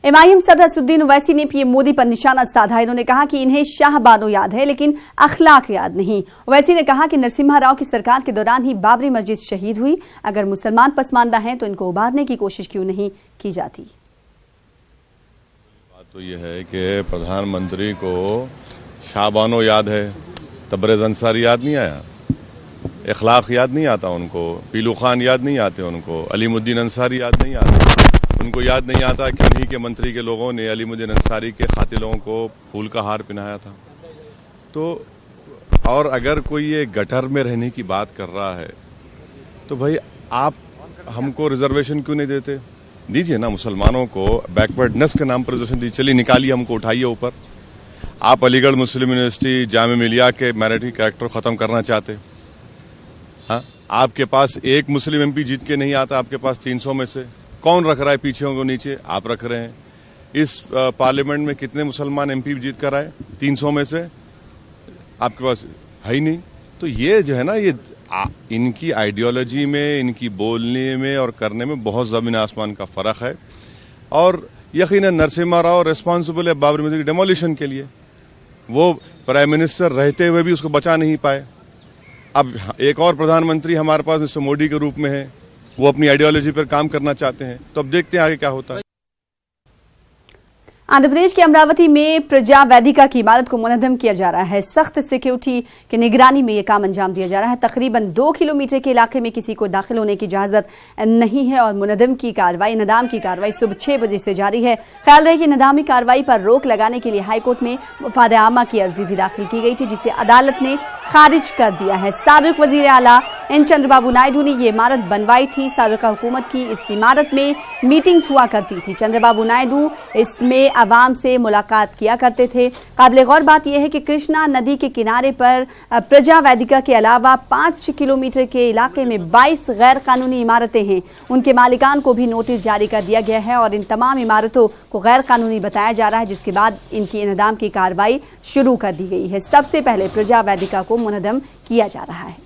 MIM सदर असदुद्दीन ओवैसी ने PM Modi पर निशाना साधा। इन्होंने कहा कि इन्हें शाहबानो याद है लेकिन अखलाक याद नहीं। ओवैसी ने कहा कि नरसिम्हा राव की सरकार के दौरान ही बाबरी मस्जिद शहीद हुई। अगर मुसलमान पसमानदा हैं तो इनको उबारने की कोशिश क्यों नहीं की जाती। बात तो यह है कि प्रधानमंत्री को शाहबानो याद है, तबरेज अंसारी याद नहीं आया, अखलाक याद नहीं आता उनको, पीलू खान याद नहीं आते उनको, अलीमुद्दीन अंसारी याद नहीं आते उनको। याद नहीं आता कि उन्हीं के मंत्री के लोगों ने अलीमुद्दीन अंसारी के खातिलों को फूल का हार पहनाया था। तो और अगर कोई ये गटर में रहने की बात कर रहा है तो भाई आप हमको रिजर्वेशन क्यों नहीं देते? दीजिए ना, मुसलमानों को बैकवर्डनेस के नाम पर रिजर्वेशन दीजिए। चलिए निकालिए, हमको उठाइए ऊपर। आप अलीगढ़ मुस्लिम यूनिवर्सिटी जामिया मिलिया के मैरिटरी कैरेक्टर खत्म करना चाहते? हाँ, आपके पास एक मुस्लिम एमपी जीत के नहीं आता, आपके पास 300 में से कौन रख रहा है पीछे को नीचे? आप रख रहे हैं। इस पार्लियामेंट में कितने मुसलमान एमपी जीत कर आए? 300 में से आपके पास है ही नहीं। तो ये जो है ना, ये इनकी आइडियोलॉजी में, इनकी बोलने में और करने में बहुत ज़मीन आसमान का फ़र्क है। और यकीनन नरसिम्हा राव रिस्पॉन्सिबल है बाबरी मस्जिद की डेमोलिशन के लिए। वो प्राइम मिनिस्टर रहते हुए भी उसको बचा नहीं पाए। अब एक और प्रधानमंत्री हमारे पास मिस्टर मोदी के रूप में है, वो अपनी आइडियोलॉजी पर काम करना चाहते हैं। तो अब देखते हैं आगे क्या होता है। आंध्र प्रदेश के अमरावती में प्रजा वेदिका की इमारत को मुनहदम किया जा रहा है। सख्त सिक्योरिटी की निगरानी में यह काम अंजाम दिया जा रहा है। तकरीबन 2 किलोमीटर के इलाके में किसी को दाखिल होने की इजाजत नहीं है और मुनहदम की कार्रवाई, निदाम की कार्रवाई सुबह 6 बजे से जारी है। ख्याल रहे कि निदामी कार्रवाई पर रोक लगाने के लिए हाईकोर्ट में मुफाद आमा की अर्जी भी दाखिल की गई थी, जिसे अदालत ने खारिज कर दिया है। साबिक वजीर आला एन चंद्रबाबू नायडू ने ये इमारत बनवाई थी। साबिका हुकूमत की इस इमारत में मीटिंग्स हुआ करती थी। चंद्रबाबू नायडू इसमें अवाम से मुलाकात किया करते थे। काबिल गौर बात यह है कि कृष्णा नदी के किनारे पर प्रजा वेदिका के अलावा 5 किलोमीटर के इलाके में 22 गैर कानूनी इमारतें हैं। उनके मालिकान को भी नोटिस जारी कर दिया गया है और इन तमाम इमारतों को गैर कानूनी बताया जा रहा है, जिसके बाद इनकी इंतजाम की कार्रवाई शुरू कर दी गई है। सबसे पहले प्रजा वेदिका को मुनहदम किया जा रहा है।